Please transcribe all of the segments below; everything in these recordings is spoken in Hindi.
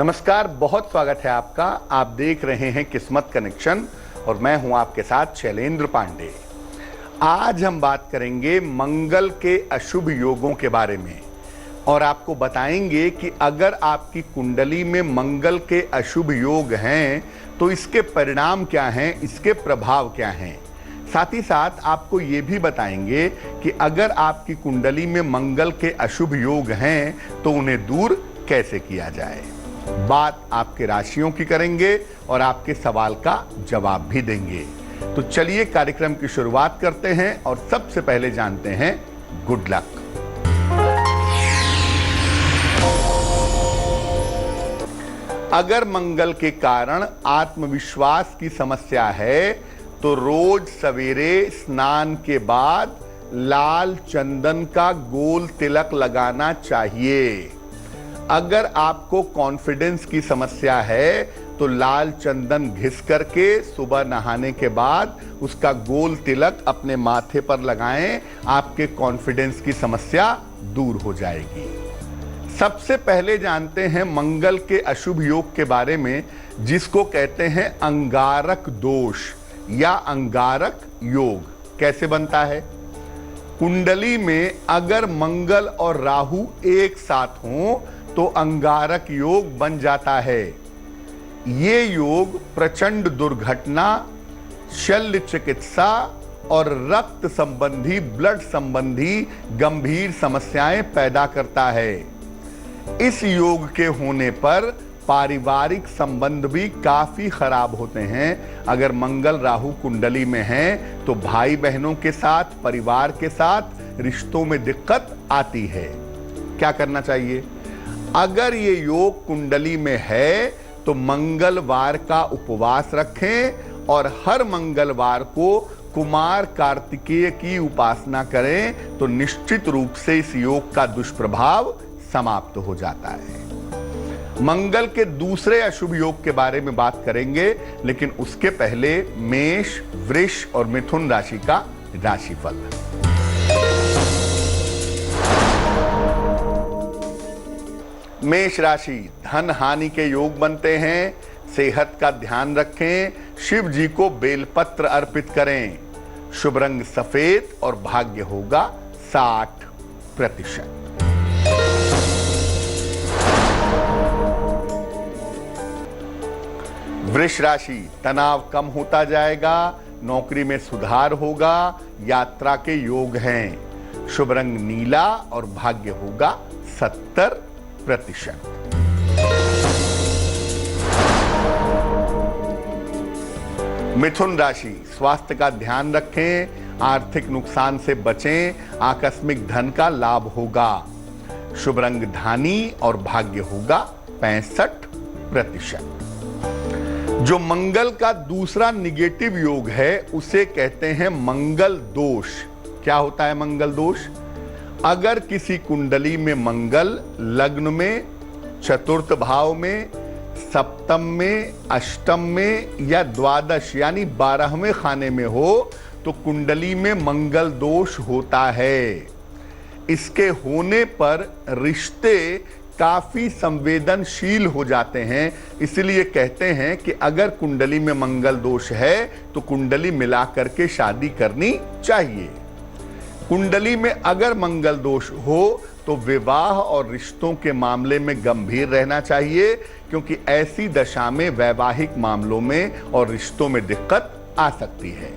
नमस्कार, बहुत स्वागत है आपका। आप देख रहे हैं किस्मत कनेक्शन और मैं हूं आपके साथ शैलेंद्र पांडे। आज हम बात करेंगे मंगल के अशुभ योगों के बारे में और आपको बताएंगे कि अगर आपकी कुंडली में मंगल के अशुभ योग हैं तो इसके परिणाम क्या हैं, इसके प्रभाव क्या हैं। साथ ही साथ आपको ये भी बताएंगे कि अगर आपकी कुंडली में मंगल के अशुभ योग हैं तो उन्हें दूर कैसे किया जाए। बात आपके राशियों की करेंगे और आपके सवाल का जवाब भी देंगे। तो चलिए कार्यक्रम की शुरुआत करते हैं और सबसे पहले जानते हैं गुड लक। अगर मंगल के कारण आत्मविश्वास की समस्या है तो रोज सवेरे स्नान के बाद लाल चंदन का गोल तिलक लगाना चाहिए। अगर आपको कॉन्फिडेंस की समस्या है तो लाल चंदन घिस करके सुबह नहाने के बाद उसका गोल तिलक अपने माथे पर लगाएं, आपके कॉन्फिडेंस की समस्या दूर हो जाएगी। सबसे पहले जानते हैं मंगल के अशुभ योग के बारे में, जिसको कहते हैं अंगारक दोष या अंगारक योग। कैसे बनता है? कुंडली में अगर मंगल और राहु एक साथ हों तो अंगारक योग बन जाता है। ये योग प्रचंड दुर्घटना, शल्य चिकित्सा और रक्त संबंधी, ब्लड संबंधी गंभीर समस्याएं पैदा करता है। इस योग के होने पर पारिवारिक संबंध भी काफी खराब होते हैं। अगर मंगल राहु कुंडली में हैं तो भाई बहनों के साथ, परिवार के साथ रिश्तों में दिक्कत आती है। क्या करना चाहिए? अगर ये योग कुंडली में है तो मंगलवार का उपवास रखें और हर मंगलवार को कुमार कार्तिकेय की उपासना करें तो निश्चित रूप से इस योग का दुष्प्रभाव समाप्त हो जाता है। मंगल के दूसरे अशुभ योग के बारे में बात करेंगे, लेकिन उसके पहले मेष, वृष और मिथुन राशि का राशिफल। मेष राशि, धन हानि के योग बनते हैं। सेहत का ध्यान रखें। शिव जी को बेलपत्र अर्पित करें। शुभ रंग सफेद और भाग्य होगा 60%। वृष राशि, तनाव कम होता जाएगा। नौकरी में सुधार होगा। यात्रा के योग हैं। शुभ रंग नीला और भाग्य होगा 70%। मिथुन राशि, स्वास्थ्य का ध्यान रखें। आर्थिक नुकसान से बचें। आकस्मिक धन का लाभ होगा। शुभ रंग धानी और भाग्य होगा 65%। जो मंगल का दूसरा निगेटिव योग है उसे कहते हैं मंगल दोष। क्या होता है मंगल दोष? अगर किसी कुंडली में मंगल लग्न में, चतुर्थ भाव में, सप्तम में, अष्टम में या द्वादश यानी 12वें खाने में हो तो कुंडली में मंगल दोष होता है। इसके होने पर रिश्ते काफी संवेदनशील हो जाते हैं। इसलिए कहते हैं कि अगर कुंडली में मंगल दोष है तो कुंडली मिला करके शादी करनी चाहिए। कुंडली में अगर मंगल दोष हो तो विवाह और रिश्तों के मामले में गंभीर रहना चाहिए, क्योंकि ऐसी दशा में वैवाहिक मामलों में और रिश्तों में दिक्कत आ सकती है।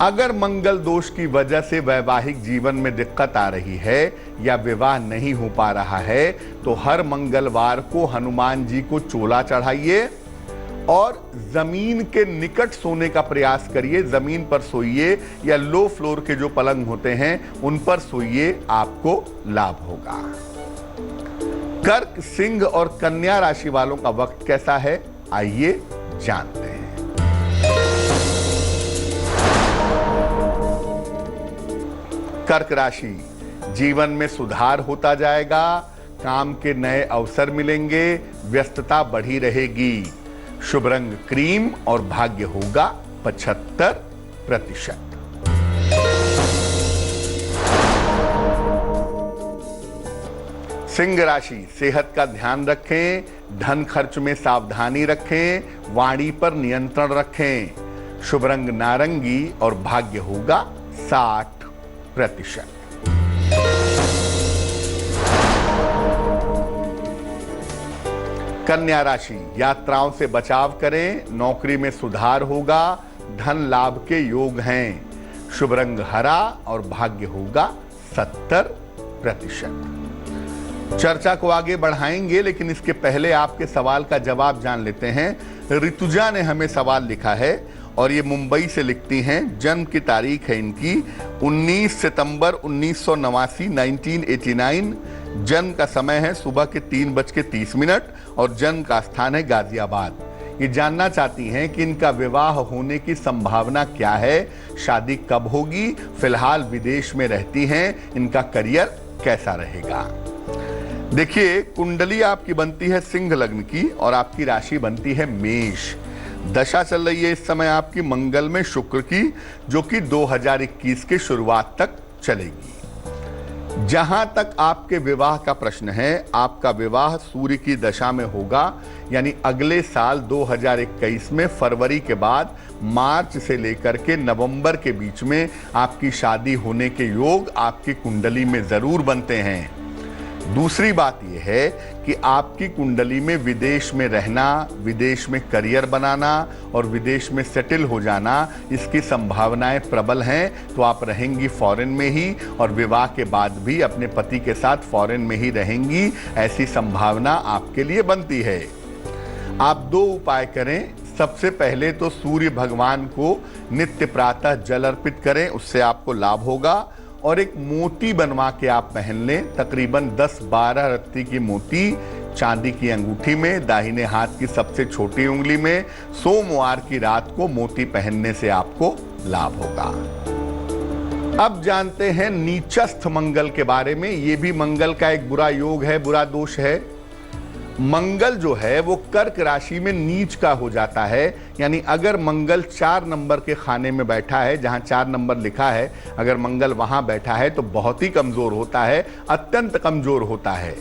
अगर मंगल दोष की वजह से वैवाहिक जीवन में दिक्कत आ रही है या विवाह नहीं हो पा रहा है तो हर मंगलवार को हनुमान जी को चोला चढ़ाइए और जमीन के निकट सोने का प्रयास करिए। जमीन पर सोइए या लो फ्लोर के जो पलंग होते हैं उन पर सोइए, आपको लाभ होगा। कर्क, सिंह और कन्या राशि वालों का वक्त कैसा है, आइए जानते हैं। कर्क राशि, जीवन में सुधार होता जाएगा। काम के नए अवसर मिलेंगे। व्यस्तता बढ़ी रहेगी। शुभ रंग क्रीम और भाग्य होगा 75%। सिंह राशि, सेहत का ध्यान रखें, धन खर्च में सावधानी रखें, वाणी पर नियंत्रण रखें। शुभ रंग नारंगी और भाग्य होगा 60%। कन्या राशि, यात्राओं से बचाव करें, नौकरी में सुधार होगा, धन लाभ के योग हैं। शुभ रंग हरा और भाग्य होगा 70%। चर्चा को आगे बढ़ाएंगे, लेकिन इसके पहले आपके सवाल का जवाब जान लेते हैं। ऋतुजा ने हमें सवाल लिखा है और ये मुंबई से लिखती हैं। जन्म की तारीख है इनकी 19 सितंबर 1989, 1989। जन्म का समय है सुबह के 3:30 और जन्म का स्थान है गाजियाबाद। ये जानना चाहती हैं कि इनका विवाह होने की संभावना क्या है, शादी कब होगी, फिलहाल विदेश में रहती हैं, इनका करियर कैसा रहेगा। देखिए, कुंडली आपकी बनती है सिंह लग्न की और आपकी राशि बनती है मेष। दशा चल रही है इस समय आपकी मंगल में शुक्र की, जो कि 2021 के शुरुआत तक चलेगी। जहां तक आपके विवाह का प्रश्न है, आपका विवाह सूर्य की दशा में होगा, यानी अगले साल 2021 में फरवरी के बाद मार्च से लेकर के नवंबर के बीच में आपकी शादी होने के योग आपकी कुंडली में जरूर बनते हैं। दूसरी बात यह है कि आपकी कुंडली में विदेश में रहना, विदेश में करियर बनाना और विदेश में सेटल हो जाना, इसकी संभावनाएं प्रबल हैं। तो आप रहेंगी फॉरेन में ही और विवाह के बाद भी अपने पति के साथ फॉरेन में ही रहेंगी, ऐसी संभावना आपके लिए बनती है। आप 2 उपाय करें। सबसे पहले तो सूर्य भगवान को नित्य प्रातः जल अर्पित करें, उससे आपको लाभ होगा। और एक मोती बनवा के आप पहन लें, तकरीबन 10-12 रत्ती की मोती चांदी की अंगूठी में, दाहिने हाथ की सबसे छोटी उंगली में। सोमवार की रात को मोती पहनने से आपको लाभ होगा। अब जानते हैं नीचस्थ मंगल के बारे में। ये भी मंगल का एक बुरा योग है, बुरा दोष है। मंगल जो है वो कर्क राशि में नीच का हो जाता है, यानी अगर मंगल 4 नंबर के खाने में बैठा है, जहां 4 नंबर लिखा है, अगर मंगल वहां बैठा है तो बहुत ही कमजोर होता है, अत्यंत कमजोर होता है।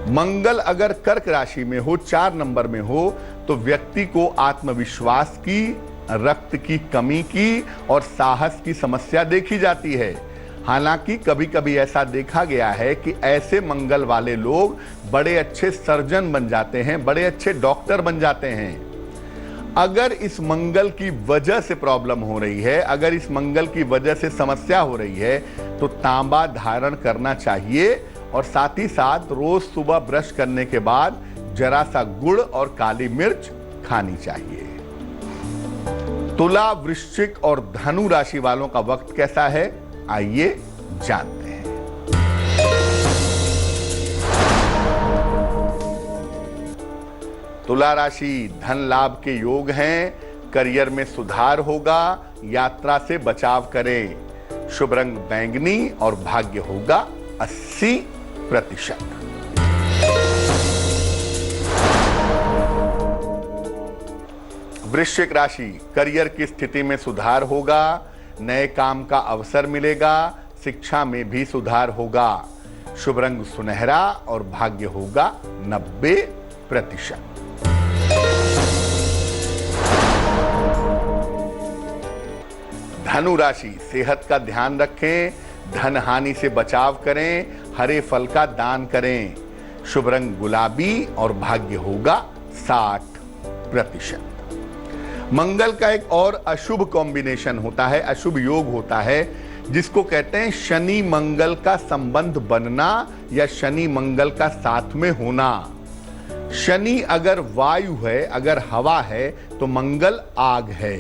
मंगल अगर कर्क राशि में हो, 4 नंबर में हो, तो व्यक्ति को आत्मविश्वास की, रक्त की कमी की और साहस की समस्या देखी जाती है। हालांकि कभी कभी ऐसा देखा गया है कि ऐसे मंगल वाले लोग बड़े अच्छे सर्जन बन जाते हैं, बड़े अच्छे डॉक्टर बन जाते हैं। अगर इस मंगल की वजह से प्रॉब्लम हो रही है, अगर इस मंगल की वजह से समस्या हो रही है, तो तांबा धारण करना चाहिए और साथ ही साथ रोज सुबह ब्रश करने के बाद जरा सा गुड़ और काली मिर्च खानी चाहिए। तुला, वृश्चिक और धनु राशि वालों का वक्त कैसा है, आइए जानते हैं। तुला राशि, धन लाभ के योग हैं, करियर में सुधार होगा, यात्रा से बचाव करें। शुभ रंग बैंगनी और भाग्य होगा 80%। वृश्चिक राशि, करियर की स्थिति में सुधार होगा, नए काम का अवसर मिलेगा, शिक्षा में भी सुधार होगा। शुभ रंग सुनहरा और भाग्य होगा 90%। धनु राशि, सेहत का ध्यान रखें, धन हानि से बचाव करें, हरे फल का दान करें। शुभ रंग गुलाबी और भाग्य होगा 60%। मंगल का एक और अशुभ कॉम्बिनेशन होता है, अशुभ योग होता है, जिसको कहते हैं शनि मंगल का संबंध बनना या शनि मंगल का साथ में होना। शनि अगर वायु है, अगर हवा है, तो मंगल आग है।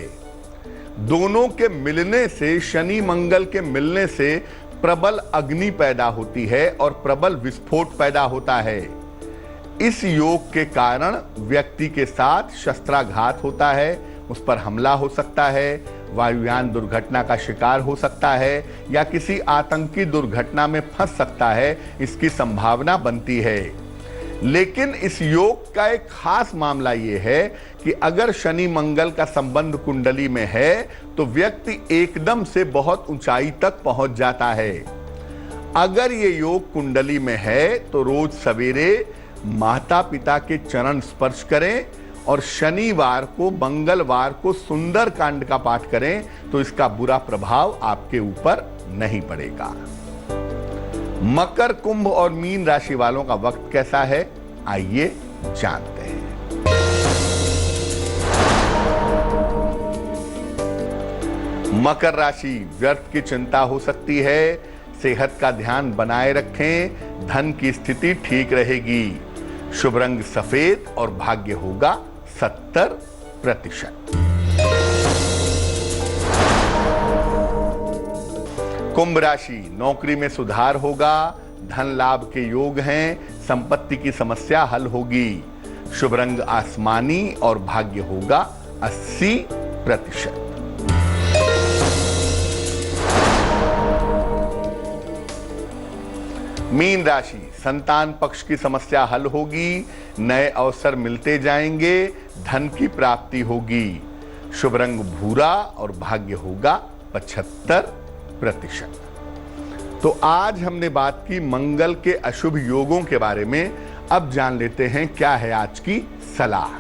दोनों के मिलने से, शनि मंगल के मिलने से प्रबल अग्नि पैदा होती है और प्रबल विस्फोट पैदा होता है। इस योग के कारण व्यक्ति के साथ शस्त्राघात होता है, उस पर हमला हो सकता है, वायुयान दुर्घटना का शिकार हो सकता है या किसी आतंकी दुर्घटना में फंस सकता है, इसकी संभावना बनती है। लेकिन इस योग का एक खास मामला यह है कि अगर शनि मंगल का संबंध कुंडली में है तो व्यक्ति एकदम से बहुत ऊंचाई तक पहुंच जाता है। अगर ये योग कुंडली में है तो रोज सवेरे माता पिता के चरण स्पर्श करें और शनिवार को मंगलवार को सुंदर कांड का पाठ करें तो इसका बुरा प्रभाव आपके ऊपर नहीं पड़ेगा। मकर, कुंभ और मीन राशि वालों का वक्त कैसा है, आइए जानते हैं। मकर राशि, व्यर्थ की चिंता हो सकती है, सेहत का ध्यान बनाए रखें, धन की स्थिति ठीक रहेगी। शुभ रंग सफेद और भाग्य होगा 70%। कुंभ राशि, नौकरी में सुधार होगा, धन लाभ के योग हैं, संपत्ति की समस्या हल होगी। शुभ रंग आसमानी और भाग्य होगा 80%। मीन राशि, संतान पक्ष की समस्या हल होगी, नए अवसर मिलते जाएंगे, धन की प्राप्ति होगी। शुभ रंग भूरा और भाग्य होगा 75%। तो आज हमने बात की मंगल के अशुभ योगों के बारे में। अब जान लेते हैं क्या है आज की सलाह।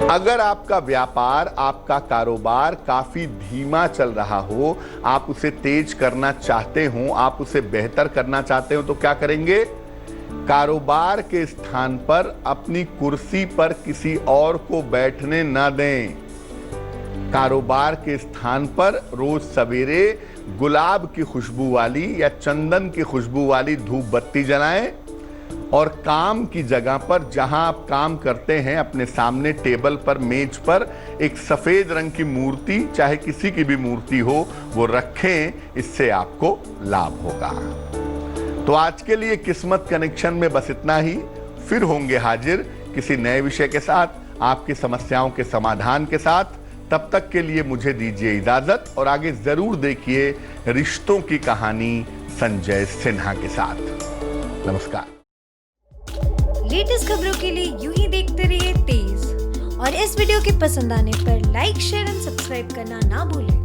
अगर आपका व्यापार, आपका कारोबार काफी धीमा चल रहा हो, आप उसे तेज करना चाहते हो, आप उसे बेहतर करना चाहते हो, तो क्या करेंगे? कारोबार के स्थान पर अपनी कुर्सी पर किसी और को बैठने न दें। कारोबार के स्थान पर रोज सवेरे गुलाब की खुशबू वाली या चंदन की खुशबू वाली धूप बत्ती जलाएं और काम की जगह पर जहां आप काम करते हैं अपने सामने टेबल पर, मेज पर एक सफेद रंग की मूर्ति, चाहे किसी की भी मूर्ति हो, वो रखें। इससे आपको लाभ होगा। तो आज के लिए किस्मत कनेक्शन में बस इतना ही। फिर होंगे हाजिर किसी नए विषय के साथ, आपकी समस्याओं के समाधान के साथ। तब तक के लिए मुझे दीजिए इजाजत और आगे जरूर देखिए रिश्तों की कहानी संजय सिन्हा के साथ। नमस्कार। लेटेस्ट खबरों के लिए यूं ही देखते रहिए तेज, और इस वीडियो के पसंद आने पर लाइक, शेयर एंड सब्सक्राइब करना ना भूलें।